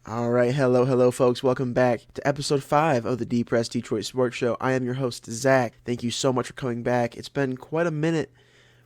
All right, hello, folks. Welcome back to episode 5 of the Depressed Detroit Sports Show. I am your host, Zach. Thank you so much for coming back. It's been quite a minute.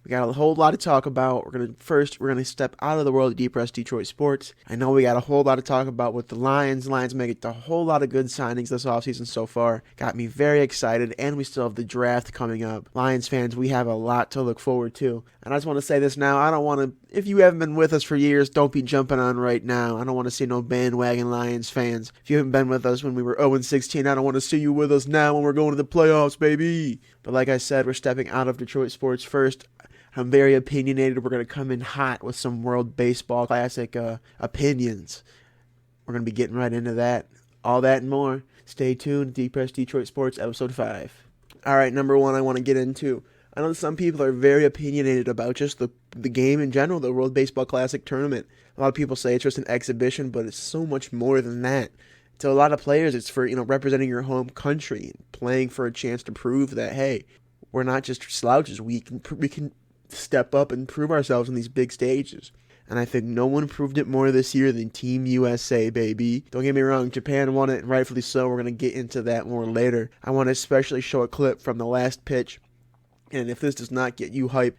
We got a whole lot to talk about. We're gonna step out of the world of Depressed Detroit sports. I know we got a whole lot to talk about with the Lions. Lions making a whole lot of good signings this offseason so far. Got me very excited, and we still have the draft coming up. Lions fans, we have a lot to look forward to. And I just want to say this now. I don't want to, if you haven't been with us for years, don't be jumping on right now. I don't want to see no bandwagon Lions fans. If you haven't been with us when we were 0-16, I don't want to see you with us now when we're going to the playoffs, baby. But like I said, we're stepping out of Detroit sports first. I'm very opinionated. We're going to come in hot with some World Baseball Classic opinions. We're going to be getting right into that. All that and more. Stay tuned. Depressed Detroit Sports, Episode 5. All right, number one I want to get into. I know some people are very opinionated about just the game in general, the World Baseball Classic tournament. A lot of people say it's just an exhibition, but it's so much more than that. To a lot of players, it's for representing your home country, playing for a chance to prove that, hey, we're not just slouches. We can step up and prove ourselves on these big stages. And I think no one proved it more this year than Team USA, baby. Don't get me wrong, Japan won it, and rightfully so. We're going to get into that more later. I want to especially show a clip from the last pitch. And if this does not get you hyped,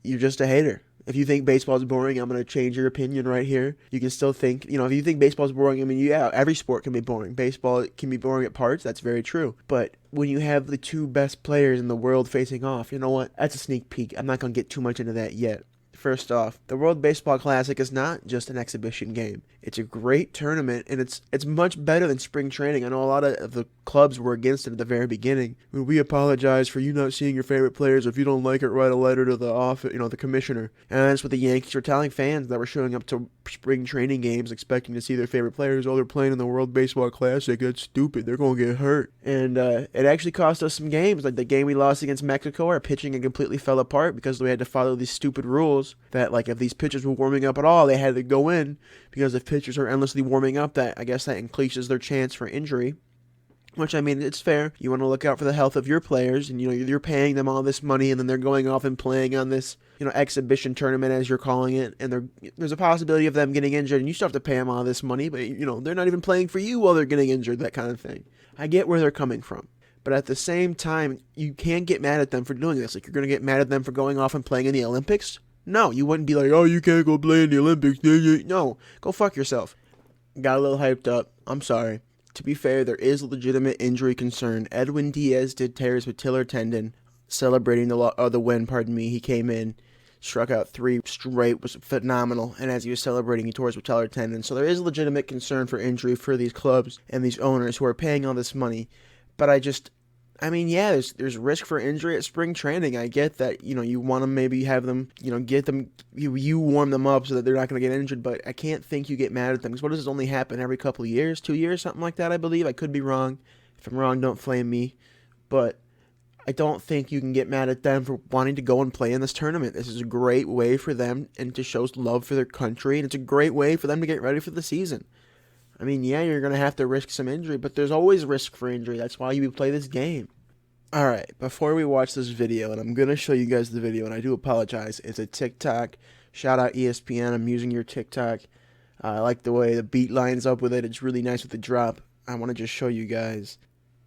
you're just a hater. If you think baseball is boring, I'm going to change your opinion right here. You can still think, if you think baseball is boring, yeah, every sport can be boring. Baseball can be boring at parts, that's very true. But when you have the two best players in the world facing off, you know what? That's a sneak peek. I'm not going to get too much into that yet. First off, the World Baseball Classic is not just an exhibition game. It's a great tournament, and it's much better than spring training. I know a lot of the clubs were against it at the very beginning. We apologize for you not seeing your favorite players. If you don't like it, write a letter to the office, the commissioner. And that's what the Yankees were telling fans that were showing up to spring training games expecting to see their favorite players. Oh, they're playing in the World Baseball Classic. That's stupid. They're going to get hurt. And it actually cost us some games. Like the game we lost against Mexico, our pitching completely fell apart because we had to follow these stupid rules that, like, if these pitchers were warming up at all, they had to go in, because if pitchers are endlessly warming up, I guess that increases their chance for injury. Which, I mean, it's fair. You want to look out for the health of your players, and you're paying them all this money, and then they're going off and playing on this exhibition tournament, as you're calling it, and there's a possibility of them getting injured, and you still have to pay them all this money, but they're not even playing for you while they're getting injured, that kind of thing. I get where they're coming from. But at the same time, you can't get mad at them for doing this. Like, you're going to get mad at them for going off and playing in the Olympics? No, you wouldn't be like, oh, you can't go play in the Olympics. No, go fuck yourself. Got a little hyped up. I'm sorry. To be fair, there is legitimate injury concern. Edwin Diaz did tear his patellar tendon, celebrating the win, He came in, struck out 3 straight, was phenomenal, and as he was celebrating, he tore his patellar tendon. So there is legitimate concern for injury for these clubs and these owners who are paying all this money. But there's risk for injury at spring training. I get that, you want to maybe have them, get them, you warm them up so that they're not going to get injured, but I can't think you get mad at them, because what does this only happen every couple of years, 2 years, something like that, I believe. I could be wrong. If I'm wrong, don't flame me, but I don't think you can get mad at them for wanting to go and play in this tournament. This is a great way for them and to show love for their country, and it's a great way for them to get ready for the season. I mean, yeah, you're going to have to risk some injury, but there's always risk for injury. That's why you play this game. Alright, before we watch this video, and I'm going to show you guys the video, and I do apologize, it's a TikTok. Shout out ESPN, I'm using your TikTok. I like the way the beat lines up with it. It's really nice with the drop. I want to just show you guys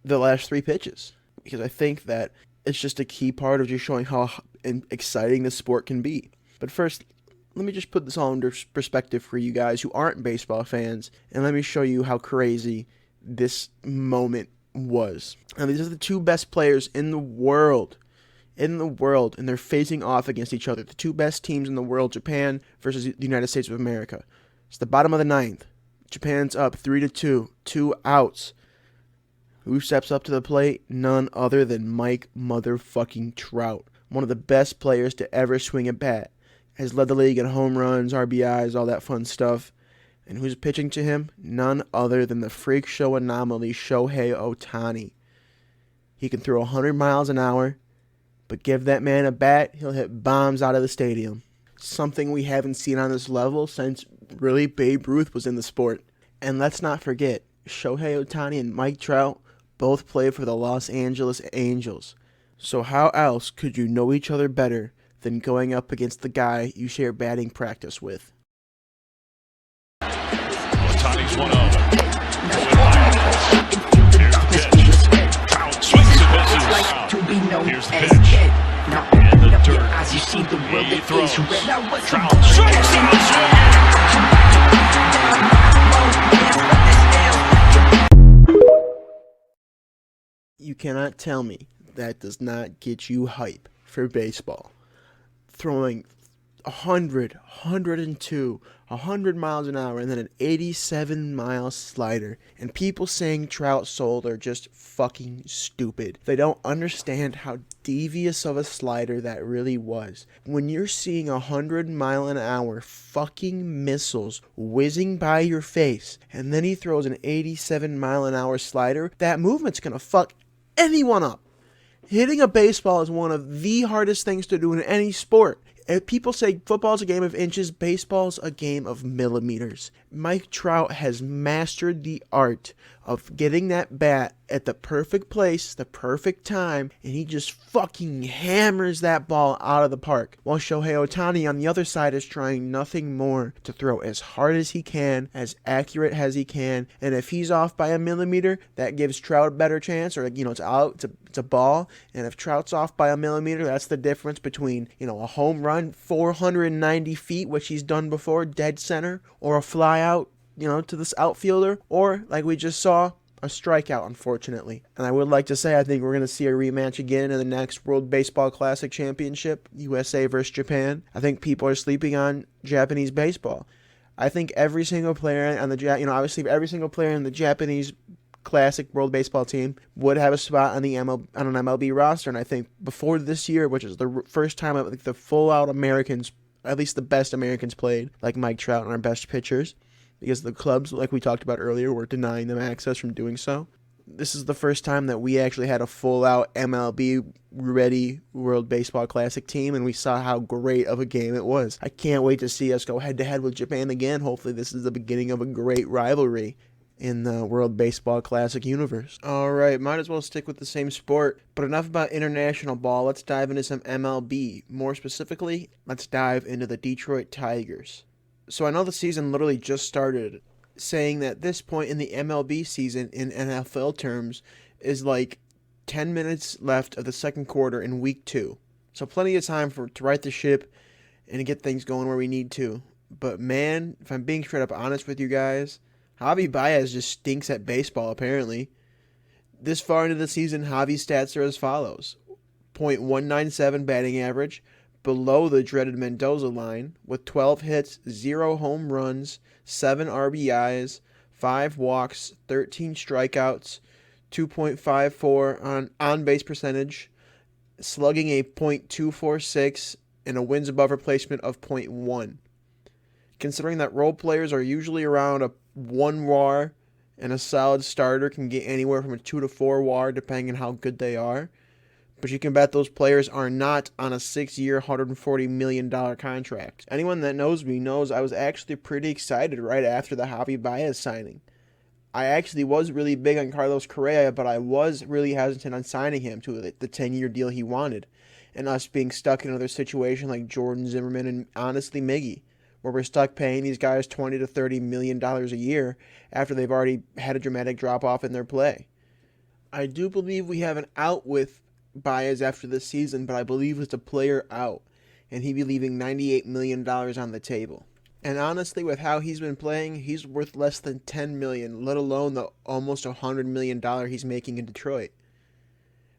the last 3 pitches, because I think that it's just a key part of just showing how exciting this sport can be. But first, let me just put this all into perspective for you guys who aren't baseball fans, and let me show you how crazy this moment was. Now, these are the 2 best players in the world, and they're facing off against each other. The 2 best teams in the world, Japan versus the United States of America. It's the bottom of the 9th. Japan's up 3-2, 2 outs. Who steps up to the plate? None other than Mike motherfucking Trout, one of the best players to ever swing a bat. Has led the league in home runs, RBIs, all that fun stuff. And who's pitching to him? None other than the freak show anomaly, Shohei Ohtani. He can throw 100 miles an hour, but give that man a bat, he'll hit bombs out of the stadium. Something we haven't seen on this level since really Babe Ruth was in the sport. And let's not forget, Shohei Ohtani and Mike Trout both play for the Los Angeles Angels. So how else could you know each other better than going up against the guy you share batting practice with? Ohtani fires one over. Here's the pitch. Trout swings and misses. Here's the pitch. In the dirt. He throws. Trout strikes out swinging. You cannot tell me that does not get you hype for baseball. Throwing 100, 102, 100 miles an hour, and then an 87-mile slider. And people saying Trout sold are just fucking stupid. They don't understand how devious of a slider that really was. When you're seeing 100-mile-an-hour fucking missiles whizzing by your face, and then he throws an 87-mile-an-hour slider, that movement's gonna fuck anyone up. Hitting a baseball is one of the hardest things to do in any sport. If people say football's a game of inches, baseball's a game of millimeters. Mike Trout has mastered the art of getting that bat at the perfect place, the perfect time, and he just fucking hammers that ball out of the park. While Shohei Ohtani on the other side is trying nothing more to throw as hard as he can, as accurate as he can, and if he's off by a millimeter, that gives Trout a better chance, or it's out, it's a ball, and if Trout's off by a millimeter, that's the difference between, a home run 490 feet, which he's done before, dead center, or a fly out, to this outfielder, or, like we just saw, a strikeout, unfortunately. And I would like to say I think we're going to see a rematch again in the next World Baseball Classic Championship, USA versus Japan. I think people are sleeping on Japanese baseball. I think every single player on the, obviously every single player in the Japanese Classic World Baseball team would have a spot on an MLB roster. And I think before this year, which is the first time I think the full-out Americans, at least the best Americans played, like Mike Trout and our best pitchers, because the clubs, like we talked about earlier, were denying them access from doing so. This is the first time that we actually had a full-out MLB-ready World Baseball Classic team, and we saw how great of a game it was. I can't wait to see us go head-to-head with Japan again. Hopefully this is the beginning of a great rivalry in the World Baseball Classic universe. Alright, might as well stick with the same sport, but enough about international ball. Let's dive into some MLB. More specifically, let's dive into the Detroit Tigers. So I know the season literally just started, saying that this point in the MLB season in NFL terms is like 10 minutes left of the second quarter in week 2. So plenty of time to right the ship and to get things going where we need to. But man, if I'm being straight up honest with you guys, Javy Baez just stinks at baseball apparently. This far into the season, Javy's stats are as follows. .197 batting average, below the dreaded Mendoza line, with 12 hits, 0 home runs, 7 RBIs, 5 walks, 13 strikeouts, 2.54 on-base percentage, slugging a .246, and a wins above replacement of .1. Considering that role players are usually around a 1 WAR, and a solid starter can get anywhere from a 2 to 4 WAR depending on how good they are. But you can bet those players are not on a 6-year, $140 million contract. Anyone that knows me knows I was actually pretty excited right after the Javy Baez signing. I actually was really big on Carlos Correa, but I was really hesitant on signing him to the 10-year deal he wanted, and us being stuck in another situation like Jordan Zimmerman and honestly Miggy, where we're stuck paying these guys $20 to $30 million a year after they've already had a dramatic drop-off in their play. I do believe we have an out with Baez after this season, but I believe it's a player out, and he'd be leaving $98 million on the table. And honestly, with how he's been playing, he's worth less than $10 million, let alone the almost $100 million he's making in Detroit.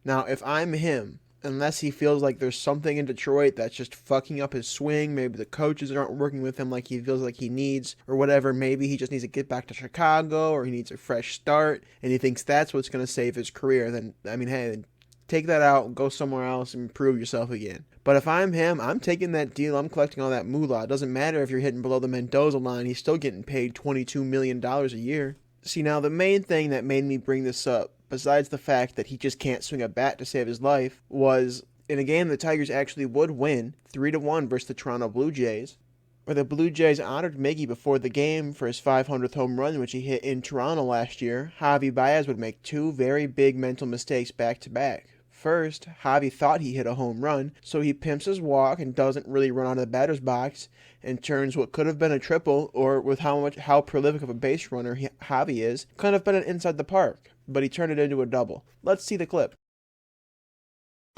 Now, if I'm him, unless he feels like there's something in Detroit that's just fucking up his swing, maybe the coaches aren't working with him like he feels like he needs, or whatever, maybe he just needs to get back to Chicago, or he needs a fresh start, and he thinks that's what's going to save his career, then, hey, take that out, go somewhere else, and prove yourself again. But if I'm him, I'm taking that deal, I'm collecting all that moolah. It doesn't matter if you're hitting below the Mendoza line, he's still getting paid $22 million a year. See, now the main thing that made me bring this up, besides the fact that he just can't swing a bat to save his life, was in a game the Tigers actually would win 3-1 versus the Toronto Blue Jays, where the Blue Jays honored Miggy before the game for his 500th home run, which he hit in Toronto last year. Javy Baez would make 2 very big mental mistakes back-to-back. First, Javy thought he hit a home run, so he pimps his walk and doesn't really run out of the batter's box and turns what could have been a triple, or with how prolific of a base runner Javy is, could have been an inside the park, but he turned it into a double. Let's see the clip.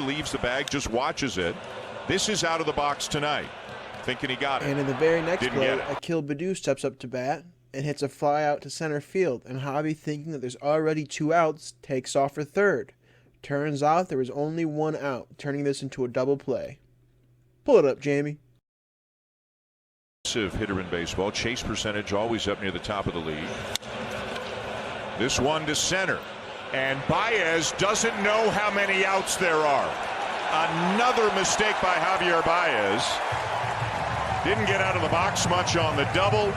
Leaves the bag, just watches it. This is out of the box tonight. Thinking he got it. And in the very next Didn't play, get it. Akil Baddoo steps up to bat and hits a fly out to center field, and Javy, thinking that there's already 2 outs, takes off for third. Turns out there was only 1 out, turning this into a double play. Pull it up, Jamie. Hitter in baseball. Chase percentage always up near the top of the league. This one to center. And Baez doesn't know how many outs there are. Another mistake by Javier Baez. Didn't get out of the box much on the double.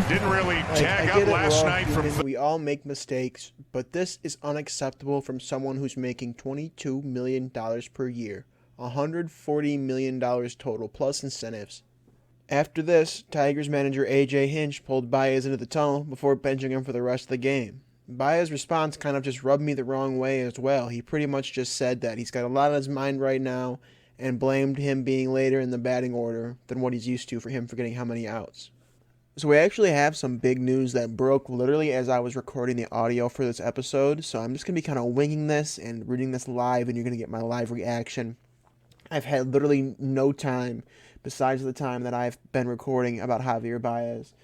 Didn't really tag up last night from... We all make mistakes, but this is unacceptable from someone who's making $22 million per year. $140 million total, plus incentives. After this, Tigers manager A.J. Hinch pulled Baez into the tunnel before benching him for the rest of the game. Baez's response kind of just rubbed me the wrong way as well. He pretty much just said that he's got a lot on his mind right now and blamed him being later in the batting order than what he's used to for him forgetting how many outs. So we actually have some big news that broke literally as I was recording the audio for this episode. So I'm just going to be kind of winging this and reading this live, and you're going to get my live reaction. I've had literally no time, besides the time that I've been recording about Javier Baez,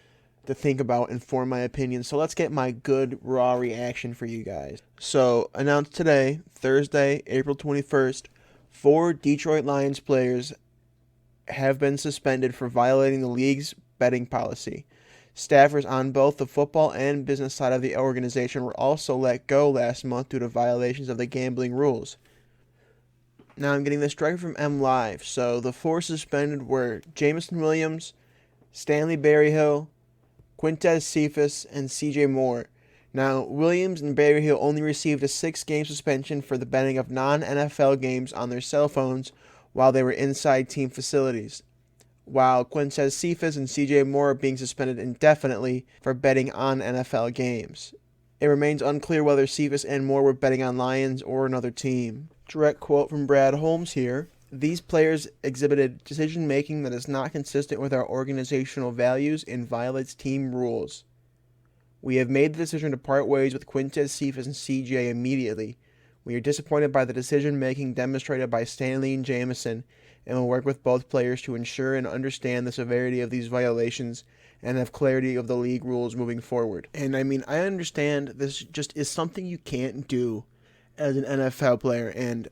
to think about and form my opinion. So let's get my good, raw reaction for you guys. So, announced today, Thursday, April 21st, 4 Detroit Lions players have been suspended for violating the league's betting policy. Staffers on both the football and business side of the organization were also let go last month due to violations of the gambling rules. Now I'm getting this directly from MLive. So the 4 suspended were Jameson Williams, Stanley Berryhill, Quintez Cephas, and CJ Moore. Now, Williams and Berryhill only received a 6-game suspension for the betting of non-NFL games on their cell phones while they were inside team facilities, while Quintez Cephas and CJ Moore are being suspended indefinitely for betting on NFL games. It remains unclear whether Cephas and Moore were betting on Lions or another team. Direct quote from Brad Holmes here. These players exhibited decision-making that is not consistent with our organizational values and violates team rules. We have made the decision to part ways with Quintez Cephas and CJ immediately. We are disappointed by the decision-making demonstrated by Stanley and Jameson, and will work with both players to ensure and understand the severity of these violations and have clarity of the league rules moving forward. And I mean, I understand this just is something you can't do as an NFL player, and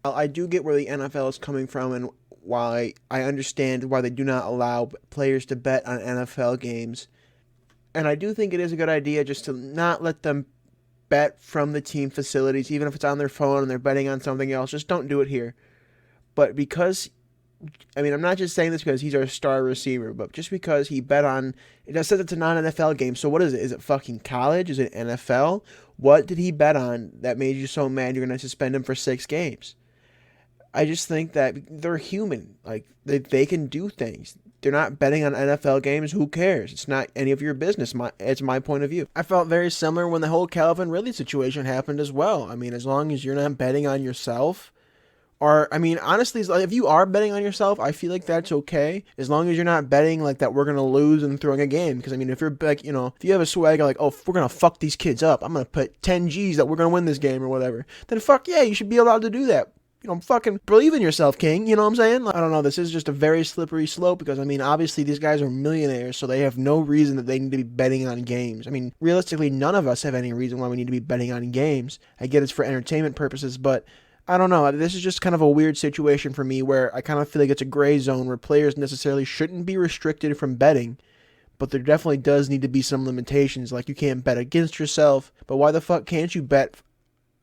I do get where the NFL is coming from and why I understand why they do not allow players to bet on NFL games. And I do think it is a good idea just to not let them bet from the team facilities, even if it's on their phone and they're betting on something else. Just don't do it here. But because, I mean, I'm not just saying this because he's our star receiver, but just because he bet on, it says it's a non-NFL game, so what is it? Is it fucking college? Is it NFL? What did he bet on that made you so mad you're going to suspend him for 6 games? I just think that they're human. Like, they can do things. They're not betting on NFL games. Who cares? It's not any of your business. It's my point of view. I felt very similar when the whole Calvin Ridley situation happened as well. I mean, as long as you're not betting on yourself, or, I mean, honestly, if you are betting on yourself, I feel like that's okay. As long as you're not betting like that we're going to lose and throwing a game. Because, I mean, if you're like, you know, if you have a swagger like, oh, we're going to fuck these kids up, I'm going to put 10 G's that we're going to win this game or whatever, then fuck yeah, you should be allowed to do that. You know, fucking believe in yourself, King. You know what I'm saying? Like, I don't know. This is just a very slippery slope because, I mean, obviously these guys are millionaires, so they have no reason that they need to be betting on games. I mean, realistically, none of us have any reason why we need to be betting on games. I get it's for entertainment purposes, but I don't know. This is just kind of a weird situation for me where I kind of feel like it's a gray zone where players necessarily shouldn't be restricted from betting, but there definitely does need to be some limitations. Like, you can't bet against yourself, but why the fuck can't you bet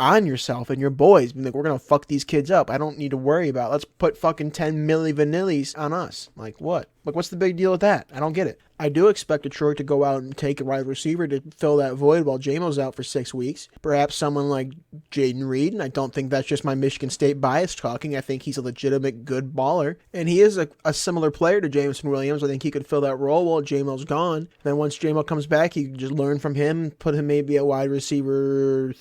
on yourself and your boys? Being like, we're gonna fuck these kids up. I don't need to worry about it. Let's put fucking 10 milli vanillis on us. Like, what? Like, what's the big deal with that? I don't get it. I do expect Detroit to go out and take a wide receiver to fill that void while J-Mo's out for 6 weeks. Perhaps someone like Jaden Reed, and I don't think that's just my Michigan State bias talking. I think he's a legitimate good baller, and he is a similar player to Jameson Williams. I think he could fill that role while J-Mo's gone. And then once J-Mo comes back, he can just learn from him, put him maybe a wide receiver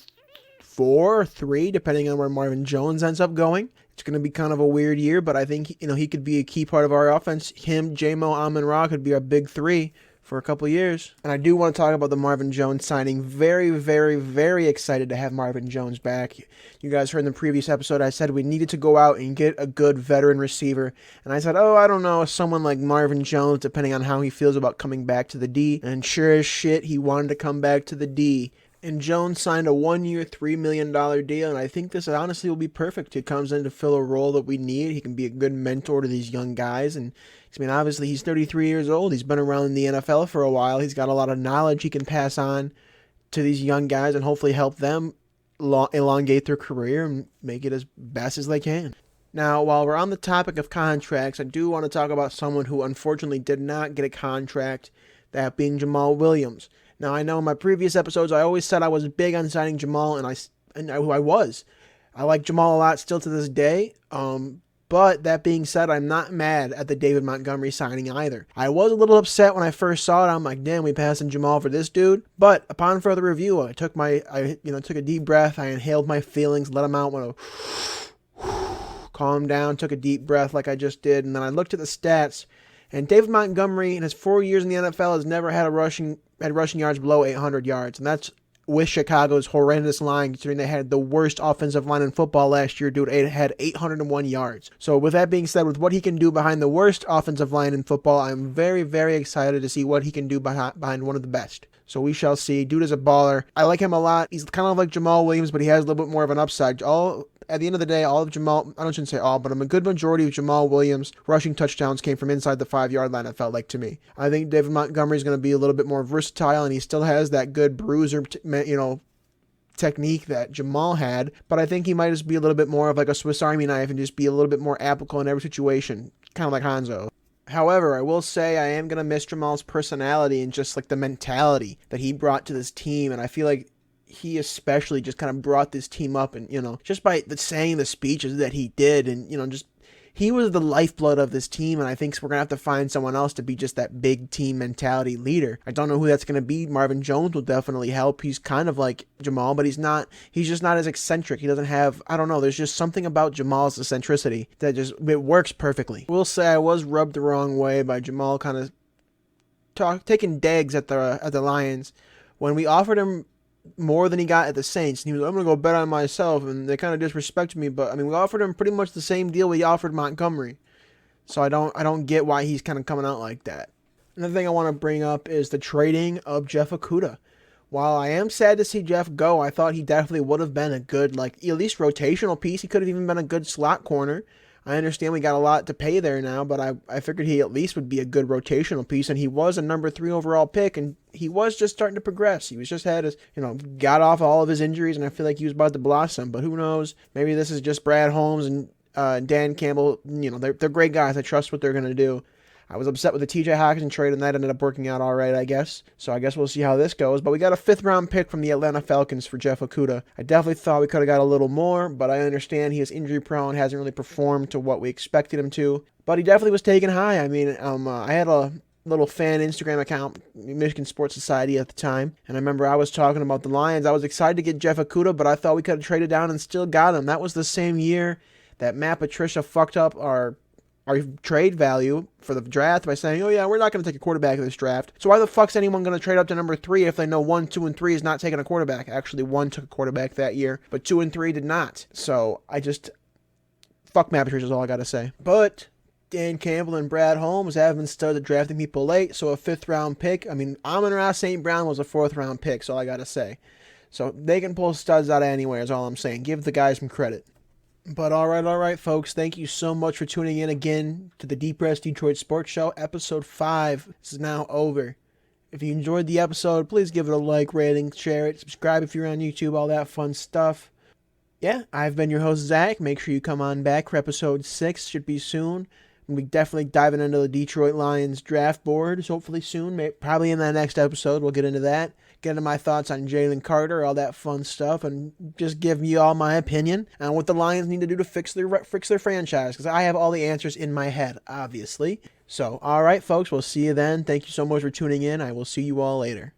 4 or 3, depending on where Marvin Jones ends up going. It's going to be kind of a weird year, but I think he could be a key part of our offense. Him, J-Mo, Amon-Ra could be our big 3 for a couple years. And I do want to talk about the Marvin Jones signing. Very, very, very excited to have Marvin Jones back. You guys heard in the previous episode, I said we needed to go out and get a good veteran receiver. And I said, I don't know, someone like Marvin Jones, depending on how he feels about coming back to the D. And sure as shit, he wanted to come back to the D. And Jones signed a 1-year, $3 million deal, and I think this honestly will be perfect. He comes in to fill a role that we need. He can be a good mentor to these young guys, and obviously he's 33 years old. He's been around in the NFL for a while. He's got a lot of knowledge he can pass on to these young guys and hopefully help them elongate their career and make it as best as they can. Now, while we're on the topic of contracts, I do want to talk about someone who unfortunately did not get a contract, that being Jamal Williams. Now, I know in my previous episodes, I always said I was big on signing Jamal, and I was. I like Jamal a lot still to this day. But that being said, I'm not mad at the David Montgomery signing either. I was a little upset when I first saw it. I'm like, damn, we passing Jamal for this dude. But upon further review, I took a deep breath. I inhaled my feelings, let them out, went calmed down, took a deep breath like I just did, and then I looked at the stats. And David Montgomery, in his 4 years in the NFL, has never had rushing yards below 800 yards. And that's with Chicago's horrendous line, considering they had the worst offensive line in football last year. Dude, it had 801 yards. So with that being said, with what he can do behind the worst offensive line in football, I'm very, very excited to see what he can do behind one of the best. So we shall see. Dude is a baller. I like him a lot. He's kind of like Jamal Williams, but he has a little bit more of an upside. At the end of the day, all of Jamal, I shouldn't say all, but a good majority of Jamal Williams' rushing touchdowns came from inside the 5-yard line, it felt like to me. I think David Montgomery is going to be a little bit more versatile, and he still has that good bruiser, technique that Jamal had, but I think he might just be a little bit more of like a Swiss Army knife and just be a little bit more applicable in every situation, kind of like Hanzo. However, I will say I am going to miss Jamal's personality and just like the mentality that he brought to this team, and I feel like he especially just kind of brought this team up, and just by saying the speeches that he did, and just he was the lifeblood of this team, and I think we're gonna have to find someone else to be just that big team mentality leader. I don't know who that's gonna be. Marvin Jones will definitely help. He's kind of like Jamal, but he's just not as eccentric. He doesn't have, I don't know, there's just something about Jamal's eccentricity that it works perfectly. We'll say I was rubbed the wrong way by Jamal kind of taking digs at the Lions when we offered him more than he got at the Saints, and he was like, I'm going to go bet on myself, and they kind of disrespected me, but we offered him pretty much the same deal we offered Montgomery, so I don't get why he's kind of coming out like that. Another thing I want to bring up is the trading of Jeff Okudah. While I am sad to see Jeff go, I thought he definitely would have been a good, at least rotational piece. He could have even been a good slot corner. I understand we got a lot to pay there now, but I figured he at least would be a good rotational piece, and he was a number 3 overall pick, and he was just starting to progress. He was just had his, got off all of his injuries, and I feel like he was about to blossom, but who knows? Maybe this is just Brad Holmes and Dan Campbell. They're great guys. I trust what they're going to do. I was upset with the TJ Hockenson trade, and that ended up working out all right, I guess. So I guess we'll see how this goes. But we got a 5th-round pick from the Atlanta Falcons for Jeff Okudah. I definitely thought we could have got a little more, but I understand he is injury-prone, hasn't really performed to what we expected him to. But he definitely was taken high. I had a little fan Instagram account, Michigan Sports Society at the time, and I remember I was talking about the Lions. I was excited to get Jeff Okudah, but I thought we could have traded down and still got him. That was the same year that Matt Patricia fucked up our trade value for the draft by saying, oh yeah, we're not going to take a quarterback in this draft. So why the fuck's anyone going to trade up to number 3 if they know 1, 2, and 3 is not taking a quarterback? Actually, 1 took a quarterback that year, but 2 and 3 did not. So fuck Matt Patricia is all I got to say. But Dan Campbell and Brad Holmes have been studs at drafting people late, so a 5th-round pick. Amon-Ra St. Brown was a 4th-round pick, so all I got to say. So they can pull studs out of anywhere is all I'm saying. Give the guys some credit. But all right, folks. Thank you so much for tuning in again to the Deep Press Detroit Sports Show, Episode 5. This is now over. If you enjoyed the episode, please give it a like, rating, share it, subscribe if you're on YouTube, all that fun stuff. Yeah, I've been your host, Zach. Make sure you come on back for Episode 6. Should be soon. We'll be definitely diving into the Detroit Lions draft boards, hopefully soon. Probably in that next episode, we'll get into that. Get into my thoughts on Jalen Carter, all that fun stuff, and just give you all my opinion on what the Lions need to do to fix their franchise, because I have all the answers in my head, obviously. So, all right, folks, we'll see you then. Thank you so much for tuning in. I will see you all later.